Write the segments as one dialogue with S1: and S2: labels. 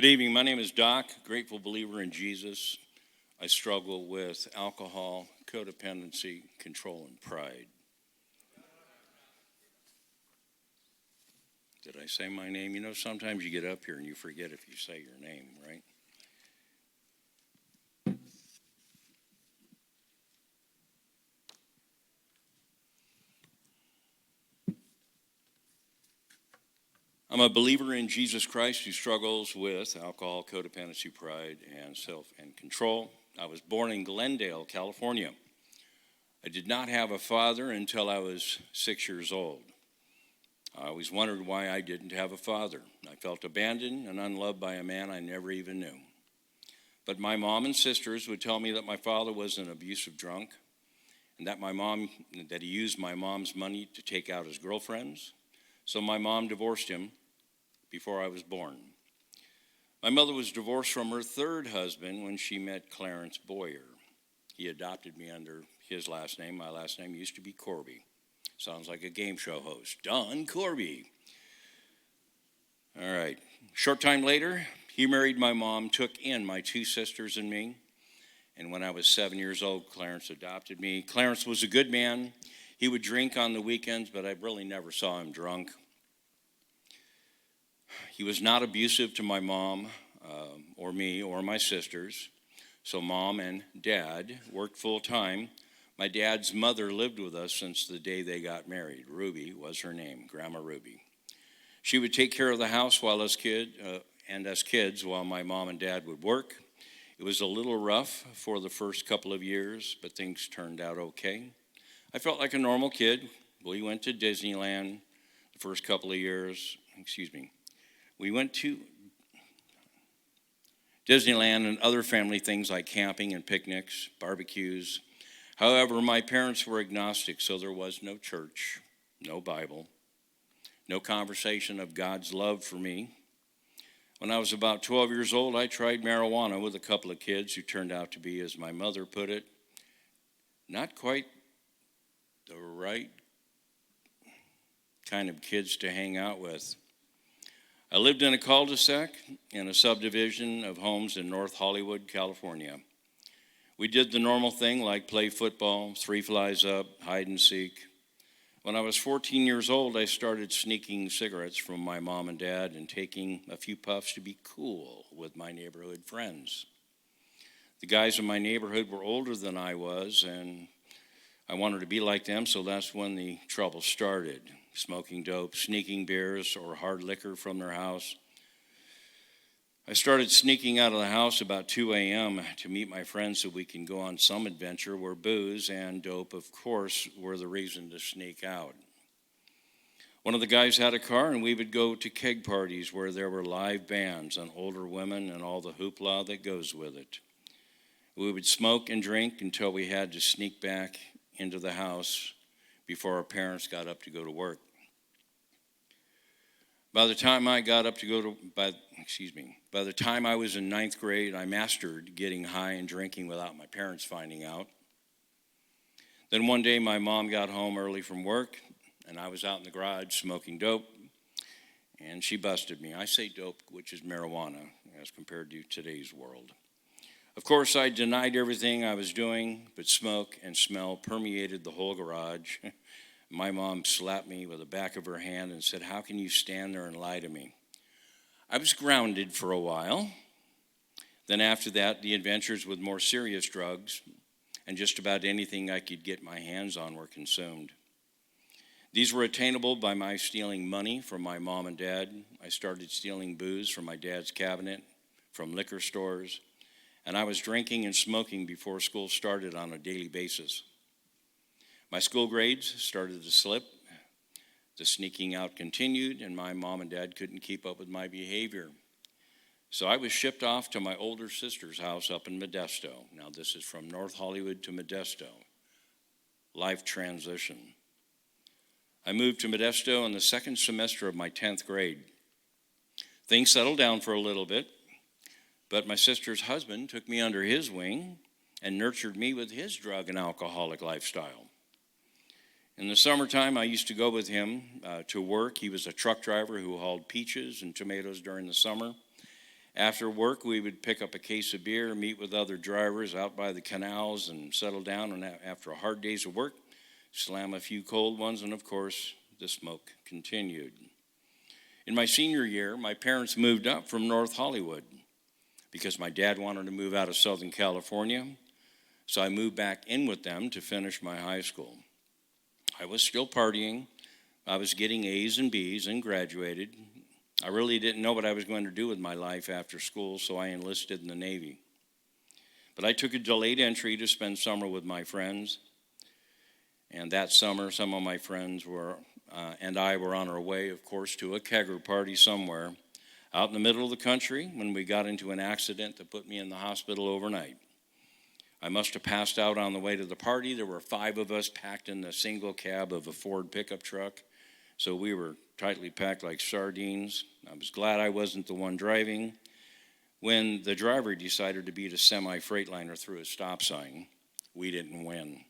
S1: Good evening. My name is Doc, grateful believer in Jesus. I struggle with alcohol, codependency, control, and pride. Did I say my name? You know, sometimes you get up here and you forget if you say your name, right? I'm a believer in Jesus Christ who struggles with alcohol, codependency, pride, and self and control. I was born in Glendale, California. I did not have a father until I was 6 years old. I always wondered why I didn't have a father. I felt abandoned and unloved by a man I never even knew. But my mom and sisters would tell me that my father was an abusive drunk and that he used my mom's money to take out his girlfriends. So my mom divorced him before I was born. My mother was divorced from her third husband when she met Clarence Boyer. He adopted me under his last name. My last name used to be Corby. Sounds like a game show host. Don Corby. All right. Short time later, he married my mom, took in my two sisters and me. And when I was 7 years old, Clarence adopted me. Clarence was a good man. He would drink on the weekends, but I really never saw him drunk. He was not abusive to my mom or me or my sisters. So mom and dad worked full time. My dad's mother lived with us since the day they got married. Ruby was her name, Grandma Ruby. She would take care of the house while us kids while my mom and dad would work. It was a little rough for the first couple of years, but things turned out okay. I felt like a normal kid. We went to Disneyland the first couple of years. We went to Disneyland and other family things like camping and picnics, barbecues. However, my parents were agnostic, so there was no church, no Bible, no conversation of God's love for me. When I was about 12 years old, I tried marijuana with a couple of kids who turned out to be, as my mother put it, not quite the right kind of kids to hang out with. I lived in a cul-de-sac in a subdivision of homes in North Hollywood, California. We did the normal thing like play football, three flies up, hide and seek. When I was 14 years old, I started sneaking cigarettes from my mom and dad and taking a few puffs to be cool with my neighborhood friends. The guys in my neighborhood were older than I was, and I wanted to be like them, so that's when the trouble started. Smoking dope, sneaking beers or hard liquor from their house. I started sneaking out of the house about 2 a.m. to meet my friends so we can go on some adventure where booze and dope, of course, were the reason to sneak out. One of the guys had a car, and we would go to keg parties where there were live bands and older women and all the hoopla that goes with it. We would smoke and drink until we had to sneak back into the house before our parents got up to go to work. By the time I was in ninth grade, I mastered getting high and drinking without my parents finding out. Then one day my mom got home early from work, and I was out in the garage smoking dope, and she busted me. I say dope, which is marijuana, as compared to today's world. Of course, I denied everything I was doing, but smoke and smell permeated the whole garage. My mom slapped me with the back of her hand and said, "How can you stand there and lie to me?" I was grounded for a while. Then after that, the adventures with more serious drugs and just about anything I could get my hands on were consumed. These were attainable by my stealing money from my mom and dad. I started stealing booze from my dad's cabinet, from liquor stores, and I was drinking and smoking before school started on a daily basis. My school grades started to slip. The sneaking out continued, and my mom and dad couldn't keep up with my behavior. So I was shipped off to my older sister's house up in Modesto. Now this is from North Hollywood to Modesto. Life transition. I moved to Modesto in the second semester of my 10th grade. Things settled down for a little bit, but my sister's husband took me under his wing and nurtured me with his drug and alcoholic lifestyle. In the summertime, I used to go with him to work. He was a truck driver who hauled peaches and tomatoes during the summer. After work, we would pick up a case of beer, meet with other drivers out by the canals, and settle down. And after a hard day's of work, slam a few cold ones, and of course, the smoke continued. In my senior year, my parents moved up from North Hollywood because my dad wanted to move out of Southern California. So I moved back in with them to finish my high school. I was still partying. I was getting A's and B's and graduated. I really didn't know what I was going to do with my life after school, so I enlisted in the Navy. But I took a delayed entry to spend summer with my friends. And that summer, some of my friends and I were on our way, of course, to a kegger party somewhere out in the middle of the country when we got into an accident that put me in the hospital overnight. I must have passed out on the way to the party. There were 5 of us packed in the single cab of a Ford pickup truck, so we were tightly packed like sardines. I was glad I wasn't the one driving when the driver decided to beat a semi-Freightliner through a stop sign. We didn't win.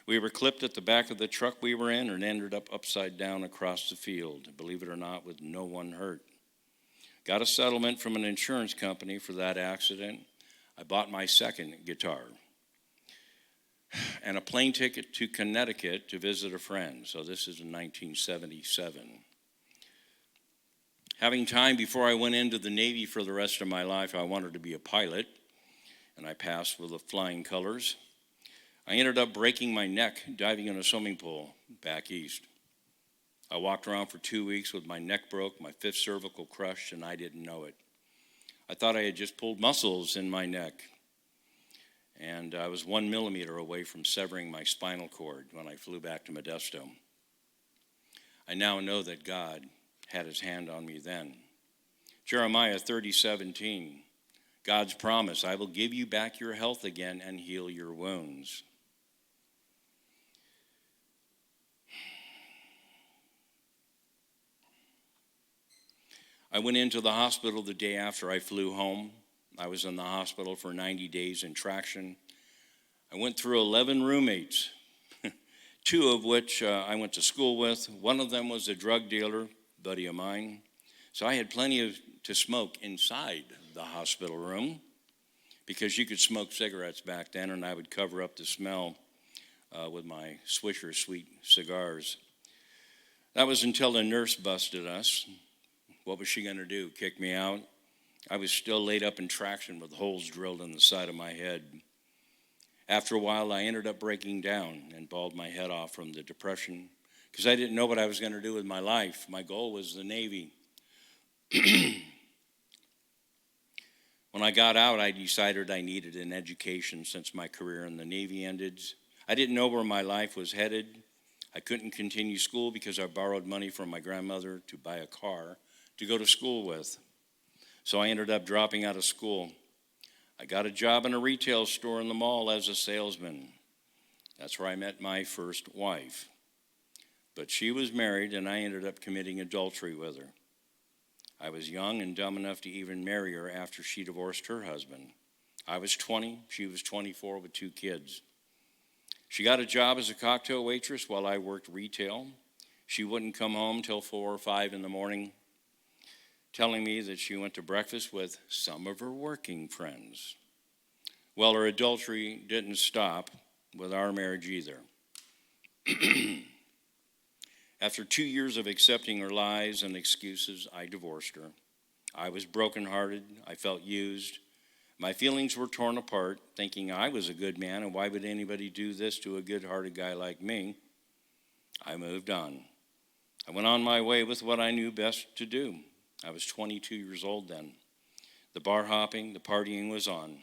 S1: We were clipped at the back of the truck we were in and ended up upside down across the field, believe it or not, with no one hurt. Got a settlement from an insurance company for that accident. I bought my second guitar and a plane ticket to Connecticut to visit a friend. So this is in 1977. Having time before I went into the Navy for the rest of my life, I wanted to be a pilot, and I passed with the flying colors. I ended up breaking my neck diving in a swimming pool back east. I walked around for 2 weeks with my neck broke, my 5th cervical crushed, and I didn't know it. I thought I had just pulled muscles in my neck, and I was 1 millimeter away from severing my spinal cord when I flew back to Modesto. I now know that God had his hand on me then. Jeremiah 30:17, God's promise, I will give you back your health again and heal your wounds. I went into the hospital the day after I flew home. I was in the hospital for 90 days in traction. I went through 11 roommates, 2 of which I went to school with. One of them was a drug dealer, buddy of mine. So I had plenty to smoke inside the hospital room because you could smoke cigarettes back then, and I would cover up the smell with my Swisher Sweet cigars. That was until a nurse busted us. What was she going to do, kick me out? I was still laid up in traction with holes drilled in the side of my head. After a while, I ended up breaking down and bawled my head off from the depression because I didn't know what I was going to do with my life. My goal was the Navy. When I got out, I decided I needed an education since my career in the Navy ended. I didn't know where my life was headed. I couldn't continue school because I borrowed money from my grandmother to buy a car to go to school with. So I ended up dropping out of school. I got a job in a retail store in the mall as a salesman. That's where I met my first wife. But she was married, and I ended up committing adultery with her. I was young and dumb enough to even marry her after she divorced her husband. I was 20, she was 24 with 2 kids. She got a job as a cocktail waitress while I worked retail. She wouldn't come home till 4 or 5 in the morning, telling me that she went to breakfast with some of her working friends. Well, her adultery didn't stop with our marriage either. After 2 years of accepting her lies and excuses, I divorced her. I was brokenhearted. I felt used. My feelings were torn apart, thinking I was a good man, and why would anybody do this to a good-hearted guy like me? I moved on. I went on my way with what I knew best to do. I was 22 years old then. The bar hopping, the partying was on.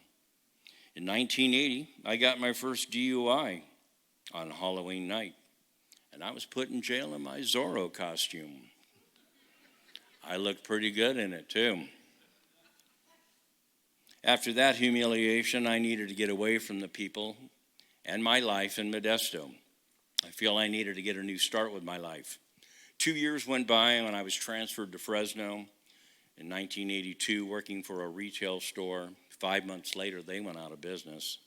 S1: In 1980, I got my first DUI on Halloween night, and I was put in jail in my Zorro costume. I looked pretty good in it, too. After that humiliation, I needed to get away from the people and my life in Modesto. I feel I needed to get a new start with my life. 2 years went by when I was transferred to Fresno in 1982, working for a retail store. 5 months later, they went out of business.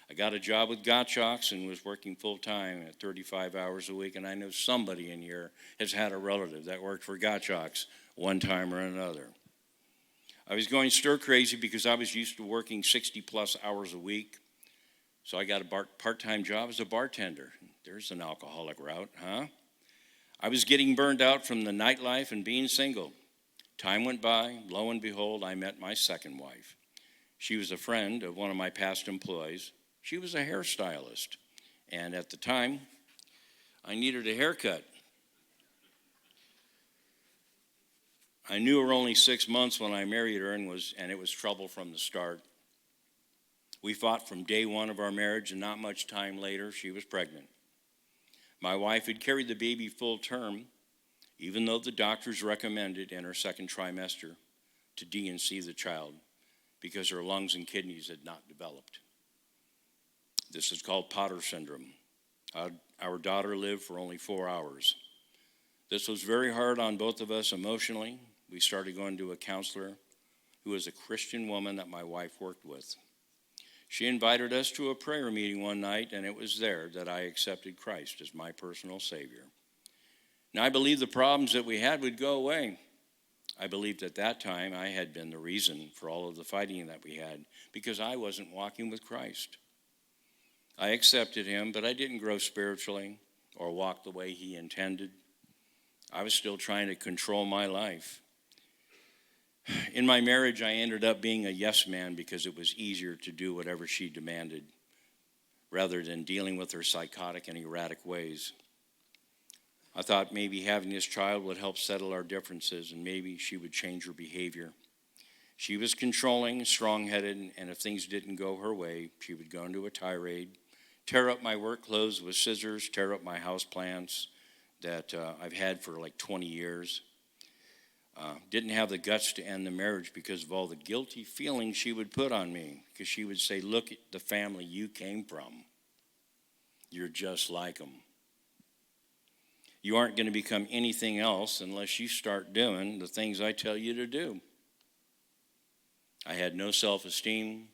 S1: I got a job with Gottschalks and was working full-time at 35 hours a week, and I know somebody in here has had a relative that worked for Gottschalks one time or another. I was going stir crazy because I was used to working 60 plus hours a week. So I got a part-time job as a bartender. There's an alcoholic route, huh? I was getting burned out from the nightlife and being single. Time went by. Lo and behold, I met my second wife. She was a friend of one of my past employees. She was a hairstylist. And at the time, I needed a haircut. I knew her only 6 months when I married her, and it was trouble from the start. We fought from day one of our marriage, and not much time later, she was pregnant. My wife had carried the baby full term, even though the doctors recommended in her second trimester to D&C the child because her lungs and kidneys had not developed. This is called Potter syndrome. Our daughter lived for only 4 hours. This was very hard on both of us emotionally. We started going to a counselor who was a Christian woman that my wife worked with. She invited us to a prayer meeting one night, and it was there that I accepted Christ as my personal Savior. Now, I believed the problems that we had would go away. I believed at that time I had been the reason for all of the fighting that we had because I wasn't walking with Christ. I accepted him, but I didn't grow spiritually or walk the way he intended. I was still trying to control my life. In my marriage, I ended up being a yes man because it was easier to do whatever she demanded rather than dealing with her psychotic and erratic ways. I thought maybe having this child would help settle our differences and maybe she would change her behavior. She was controlling, strong-headed, and if things didn't go her way, she would go into a tirade, tear up my work clothes with scissors, tear up my house plants that I've had for like 20 years. Didn't have the guts to end the marriage because of all the guilty feelings she would put on me. Because she would say, look at the family you came from. You're just like them. You aren't going to become anything else unless you start doing the things I tell you to do. I had no self-esteem,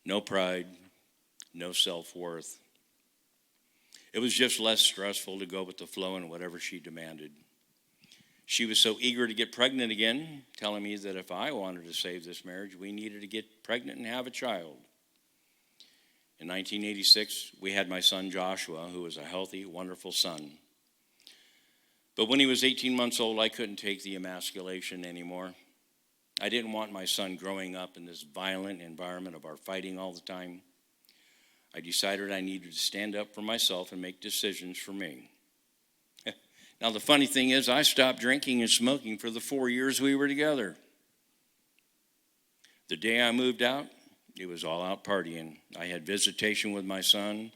S1: no pride, no self-worth. It was just less stressful to go with the flow and whatever she demanded. She was so eager to get pregnant again, telling me that if I wanted to save this marriage, we needed to get pregnant and have a child. In 1986, we had my son Joshua, who was a healthy, wonderful son. But when he was 18 months old, I couldn't take the emasculation anymore. I didn't want my son growing up in this violent environment of our fighting all the time. I decided I needed to stand up for myself and make decisions for me. Now, the funny thing is, I stopped drinking and smoking for the 4 years we were together. The day I moved out, it was all out partying. I had visitation with my son,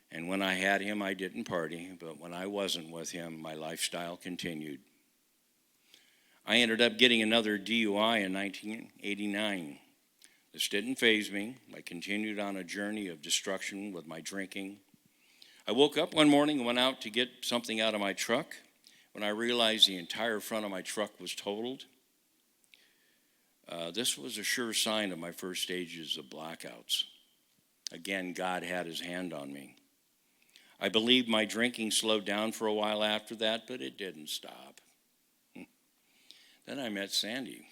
S1: and when I had him, I didn't party, but when I wasn't with him, my lifestyle continued. I ended up getting another DUI in 1989. This didn't faze me. I continued on a journey of destruction with my drinking. I woke up one morning and went out to get something out of my truck when I realized the entire front of my truck was totaled. This was a sure sign of my first stages of blackouts. Again, God had his hand on me. I believe my drinking slowed down for a while after that, but it didn't stop. Then I met Sandy.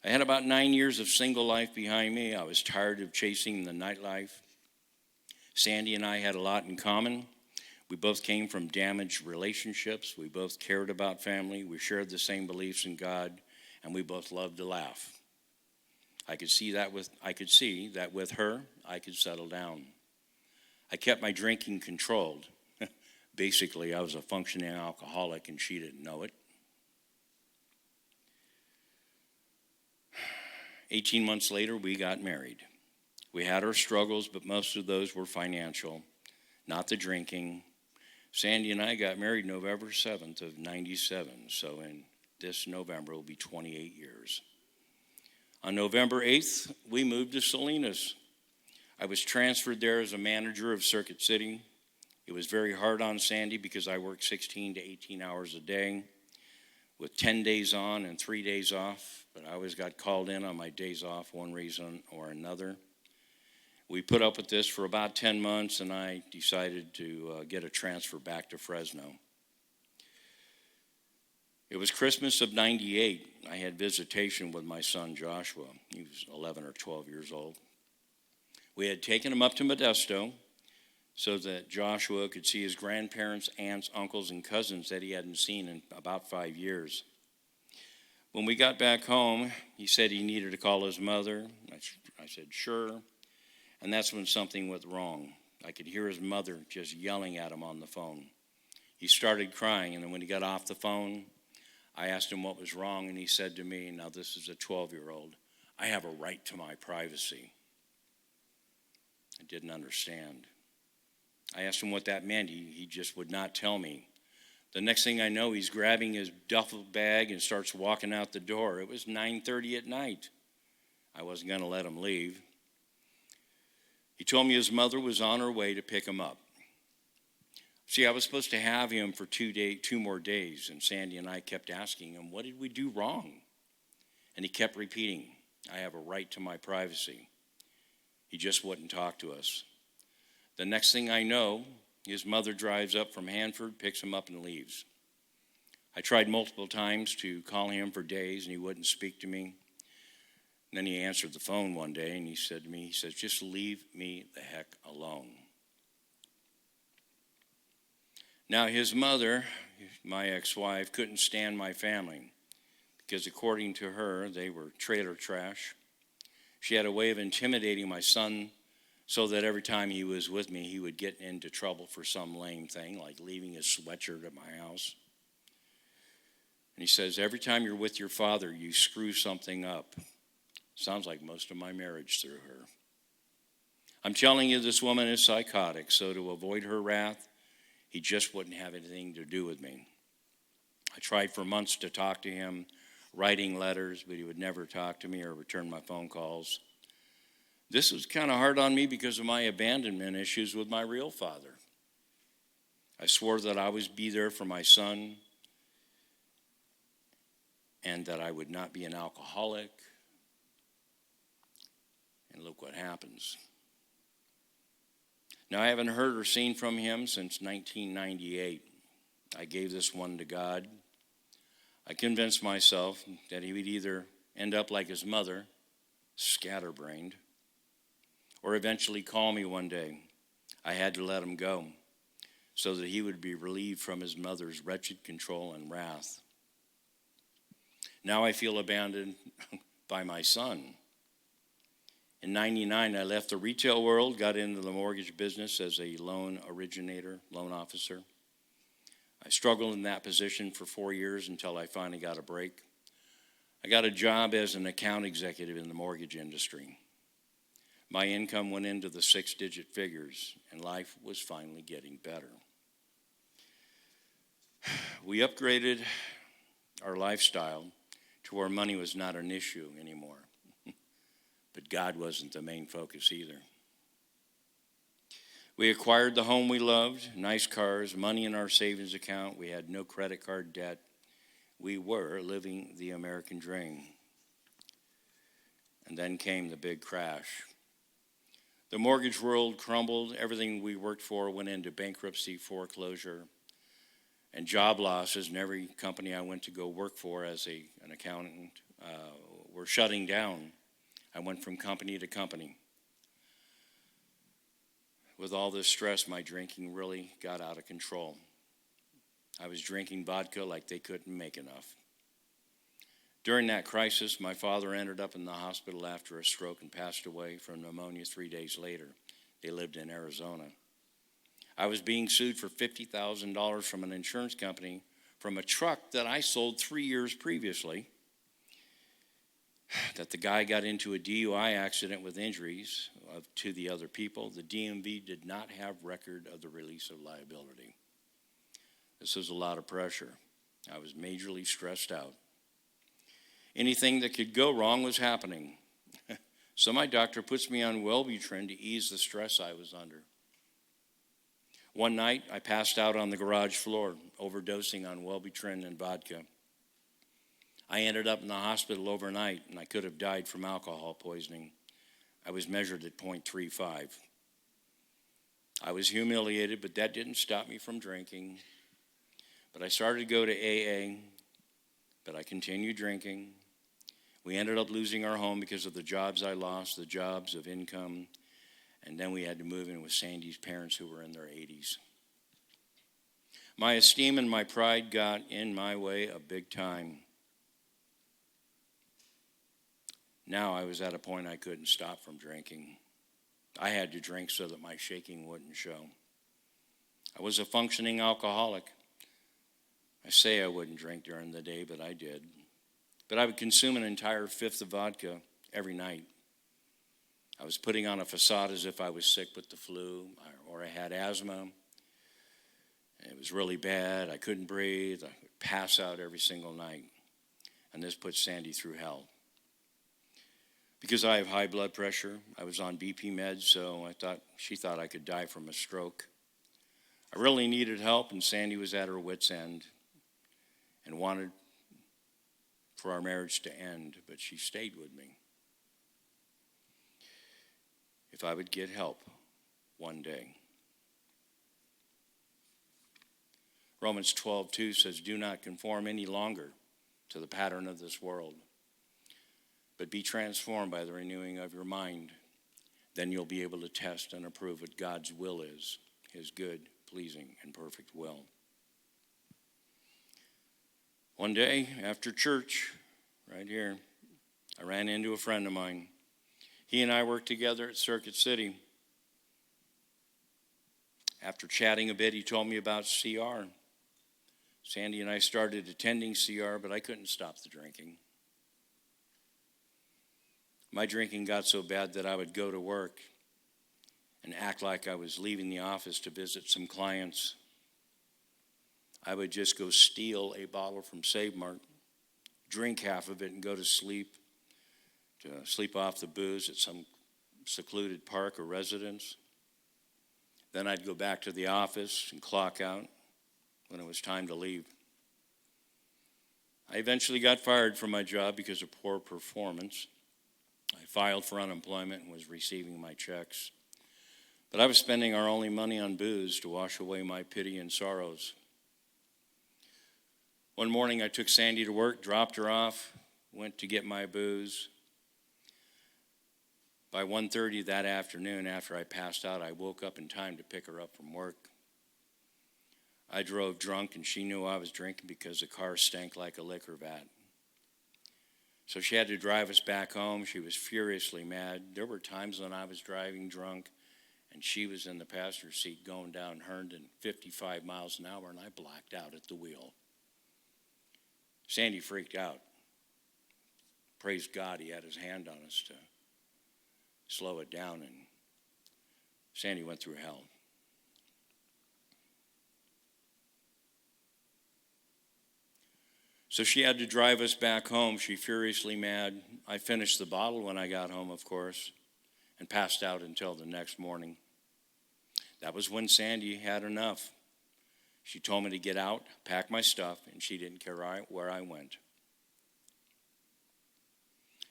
S1: I had about 9 years of single life behind me. I was tired of chasing the nightlife. Sandy and I had a lot in common. We both came from damaged relationships. We both cared about family. We shared the same beliefs in God, and we both loved to laugh. I could see that with her, I could settle down. I kept my drinking controlled. Basically, I was a functioning alcoholic, and she didn't know it. 18 months later, we got married. We had our struggles, but most of those were financial, not the drinking. Sandy and I got married November 7th of 97, so in this November it will be 28 years. On November 8th, we moved to Salinas. I was transferred there as a manager of Circuit City. It was very hard on Sandy because I worked 16 to 18 hours a day with 10 days on and 3 days off, but I always got called in on my days off, one reason or another. We put up with this for about 10 months, and I decided to get a transfer back to Fresno. It was Christmas of '98. I had visitation with my son Joshua. He was 11 or 12 years old. We had taken him up to Modesto so that Joshua could see his grandparents, aunts, uncles, and cousins that he hadn't seen in about 5 years. When we got back home, he said he needed to call his mother. I said, sure. And that's when something went wrong. I could hear his mother just yelling at him on the phone. He started crying, and then when he got off the phone, I asked him what was wrong, and he said to me, now this is a 12-year-old, I have a right to my privacy. I didn't understand. I asked him what that meant. He just would not tell me. The next thing I know, he's grabbing his duffel bag and starts walking out the door. It was 9:30 at night. I wasn't going to let him leave. He told me his mother was on her way to pick him up. See, I was supposed to have him for 2 more days, and Sandy and I kept asking him, what did we do wrong? And he kept repeating, I have a right to my privacy. He just wouldn't talk to us. The next thing I know, his mother drives up from Hanford, picks him up, and leaves. I tried multiple times to call him for days, and he wouldn't speak to me. And then he answered the phone one day, and he said to me, just leave me the heck alone. Now, his mother, my ex-wife, couldn't stand my family because, according to her, they were trailer trash. She had a way of intimidating my son so that every time he was with me, he would get into trouble for some lame thing, like leaving his sweatshirt at my house. And he says, every time you're with your father, you screw something up. Sounds like most of my marriage through her. I'm telling you, this woman is psychotic, so to avoid her wrath, he just wouldn't have anything to do with me. I tried for months to talk to him, writing letters, but he would never talk to me or return my phone calls. This was kind of hard on me because of my abandonment issues with my real father. I swore that I would be there for my son and that I would not be an alcoholic. And look what happens. Now, I haven't heard or seen from him since 1998. I gave this one to God. I convinced myself that he would either end up like his mother, scatterbrained, or eventually call me one day. I had to let him go so that he would be relieved from his mother's wretched control and wrath. Now I feel abandoned by my son. In '99, I left the retail world, got into the mortgage business as a loan originator, loan officer. I struggled in that position for 4 years until I finally got a break. I got a job as an account executive in the mortgage industry. My income went into the 6-digit figures, and life was finally getting better. We upgraded our lifestyle to where money was not an issue anymore. But God wasn't the main focus either. We acquired the home we loved, nice cars, money in our savings account. We had no credit card debt. We were living the American dream. And then came the big crash. The mortgage world crumbled. Everything we worked for went into bankruptcy, foreclosure, and job losses. And every company I went to go work for as an accountant were shutting down. I went from company to company. With all this stress, my drinking really got out of control. I was drinking vodka like they couldn't make enough. During that crisis, my father ended up in the hospital after a stroke and passed away from pneumonia 3 days later. They lived in Arizona. I was being sued for $50,000 from an insurance company from a truck that I sold 3 years previously. That the guy got into a DUI accident with injuries to the other people. The DMV did not have record of the release of liability. This was a lot of pressure. I was majorly stressed out. Anything that could go wrong was happening. So my doctor puts me on Wellbutrin to ease the stress I was under. One night, I passed out on the garage floor, overdosing on Wellbutrin and vodka. I ended up in the hospital overnight, and I could have died from alcohol poisoning. I was measured at 0.35. I was humiliated, but that didn't stop me from drinking. But I started to go to AA, but I continued drinking. We ended up losing our home because of the jobs I lost, the jobs of income, and then we had to move in with Sandy's parents who were in their 80s. My esteem and my pride got in my way a big time. Now I was at a point I couldn't stop from drinking. I had to drink so that my shaking wouldn't show. I was a functioning alcoholic. I say I wouldn't drink during the day, but I did. But I would consume an entire fifth of vodka every night. I was putting on a facade as if I was sick with the flu or I had asthma. It was really bad. I couldn't breathe. I would pass out every single night. And this put Sandy through hell. Because I have high blood pressure, I was on BP meds, so she thought I could die from a stroke. I really needed help, and Sandy was at her wit's end and wanted for our marriage to end, but she stayed with me. If I would get help one day. Romans 12:2 says, "Do not conform any longer to the pattern of this world, but be transformed by the renewing of your mind. Then you'll be able to test and approve what God's will is, his good, pleasing, and perfect will." One day after church, right here, I ran into a friend of mine. He and I worked together at Circuit City. After chatting a bit, he told me about CR. Sandy and I started attending CR, but I couldn't stop the drinking. My drinking got so bad that I would go to work and act like I was leaving the office to visit some clients. I would just go steal a bottle from Save Mart, drink half of it, and go to sleep off the booze at some secluded park or residence. Then I'd go back to the office and clock out when it was time to leave. I eventually got fired from my job because of poor performance. I filed for unemployment and was receiving my checks. But I was spending our only money on booze to wash away my pity and sorrows. One morning I took Sandy to work, dropped her off, went to get my booze. By 1:30 that afternoon, after I passed out, I woke up in time to pick her up from work. I drove drunk, and she knew I was drinking because the car stank like a liquor vat. So she had to drive us back home. She was furiously mad. There were times when I was driving drunk, and she was in the passenger seat going down Herndon 55 miles an hour, and I blacked out at the wheel. Sandy freaked out. Praise God, he had his hand on us to slow it down, and Sandy went through hell. So she had to drive us back home. She furiously mad. I finished the bottle when I got home, of course, and passed out until the next morning. That was when Sandy had enough. She told me to get out, pack my stuff, and she didn't care where I went.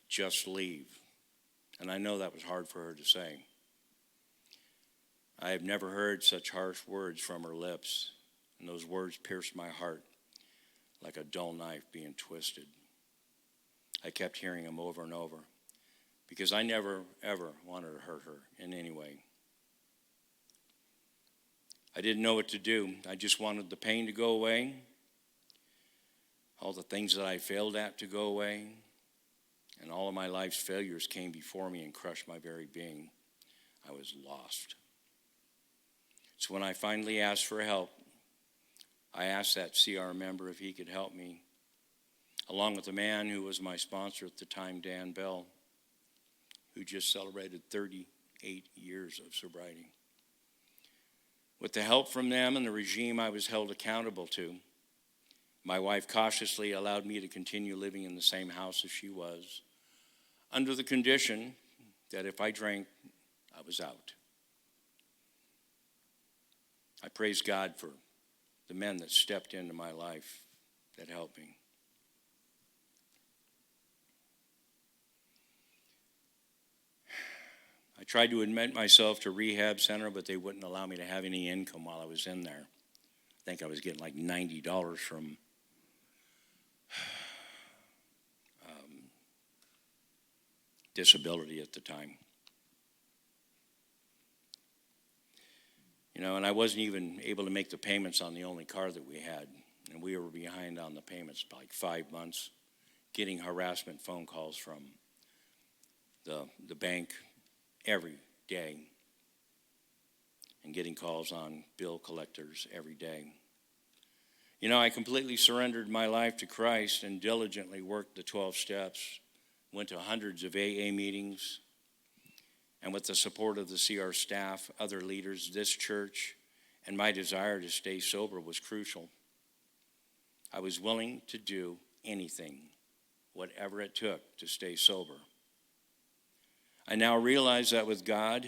S1: Just leave. And I know that was hard for her to say. I have never heard such harsh words from her lips, and those words pierced my heart like a dull knife being twisted. I kept hearing them over and over because I never, ever wanted to hurt her in any way. I didn't know what to do. I just wanted the pain to go away, all the things that I failed at to go away, and all of my life's failures came before me and crushed my very being. I was lost. So when I finally asked for help, I asked that CR member if he could help me, along with the man who was my sponsor at the time, Dan Bell, who just celebrated 38 years of sobriety. With the help from them and the regime I was held accountable to, my wife cautiously allowed me to continue living in the same house as she was, under the condition that if I drank, I was out. I praise God for the men that stepped into my life that helped me. I tried to admit myself to rehab center, but they wouldn't allow me to have any income while I was in there. I think I was getting like $90 from disability at the time. And I wasn't even able to make the payments on the only car that we had. And we were behind on the payments by like 5 months, getting harassment phone calls from the bank every day and getting calls on bill collectors every day. I completely surrendered my life to Christ and diligently worked the 12 steps, went to hundreds of AA meetings, and with the support of the CR staff, other leaders, this church, and my desire to stay sober was crucial. I was willing to do anything, whatever it took to stay sober. I now realize that with God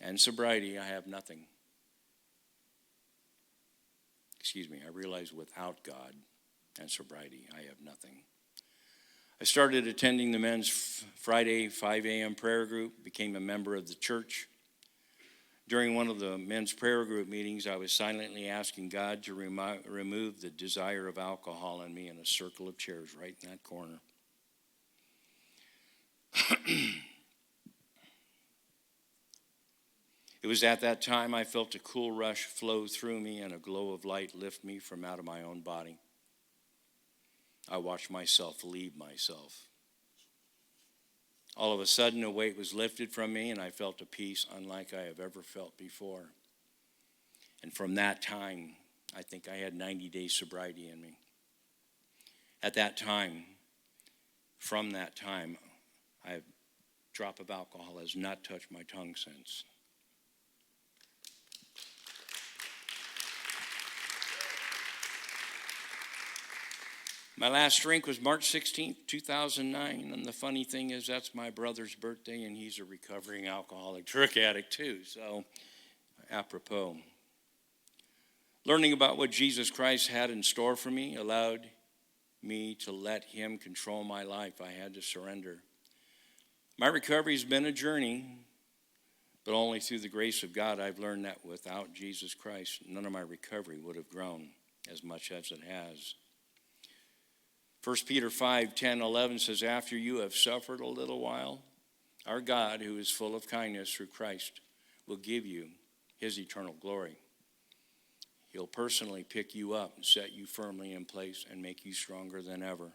S1: and sobriety, I have nothing. I realize without God and sobriety, I have nothing. I started attending the men's Friday 5 a.m. prayer group, became a member of the church. During one of the men's prayer group meetings, I was silently asking God to remove the desire of alcohol in me in a circle of chairs right in that corner. It was at that time I felt a cool rush flow through me and a glow of light lift me from out of my own body. I watched myself leave myself. All of a sudden, a weight was lifted from me, and I felt a peace unlike I have ever felt before. And from that time, I think I had 90 days sobriety in me. From that time, a drop of alcohol has not touched my tongue since. My last drink was March 16th, 2009, and the funny thing is that's my brother's birthday, and he's a recovering alcoholic drug addict too, so apropos. Learning about what Jesus Christ had in store for me allowed me to let him control my life. I had to surrender. My recovery has been a journey, but only through the grace of God I've learned that without Jesus Christ, none of my recovery would have grown as much as it has. 1 Peter 5, 10, 11 says, after you have suffered a little while, our God, who is full of kindness through Christ, will give you his eternal glory. He'll personally pick you up and set you firmly in place and make you stronger than ever.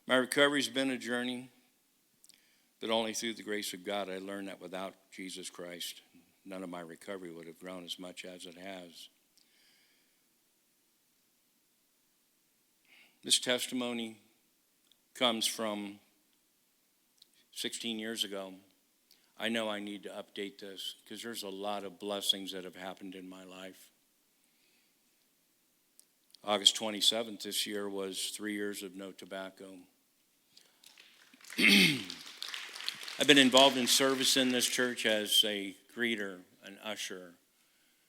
S1: My recovery's been a journey, but only through the grace of God I learned that without Jesus Christ, none of my recovery would have grown as much as it has. This testimony comes from 16 years ago. I know I need to update this because there's a lot of blessings that have happened in my life. August 27th this year was 3 years of no tobacco. I've been involved in service in this church as a greeter, an usher,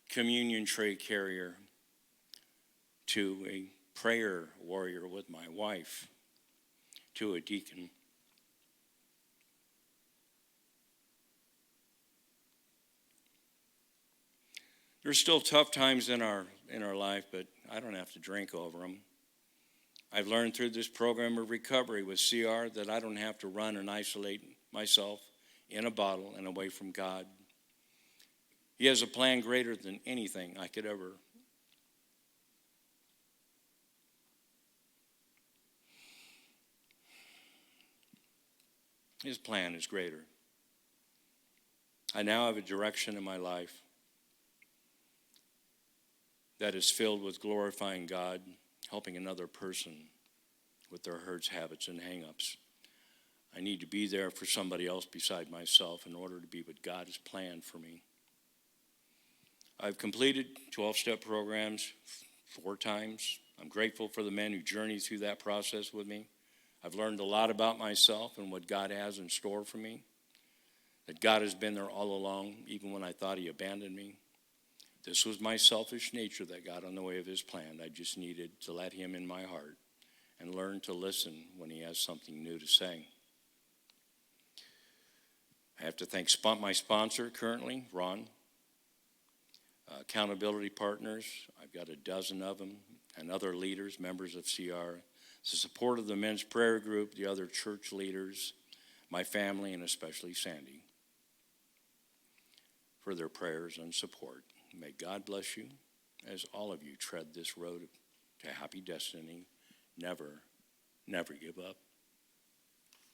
S1: communion tray carrier, to a prayer warrior with my wife, to a deacon. There's still tough times in our life, but I don't have to drink over them. I've learned through this program of recovery with CR that I don't have to run and isolate myself in a bottle and away from God. He has a plan greater than anything I could ever. His plan is greater. I now have a direction in my life that is filled with glorifying God, helping another person with their hurts, habits, and hang-ups. I need to be there for somebody else beside myself in order to be what God has planned for me. I've completed 12-step programs 4 times. I'm grateful for the men who journeyed through that process with me. I've learned a lot about myself and what God has in store for me. That God has been there all along, even when I thought he abandoned me. This was my selfish nature that got in the way of his plan. I just needed to let him in my heart and learn to listen when he has something new to say. I have to thank my sponsor currently, Ron. Accountability partners, I've got a dozen of them and other leaders, members of CR, the support of the men's prayer group, the other church leaders, my family, and especially Sandy, for their prayers and support. May God bless you as all of you tread this road to happy destiny. Never, never give up.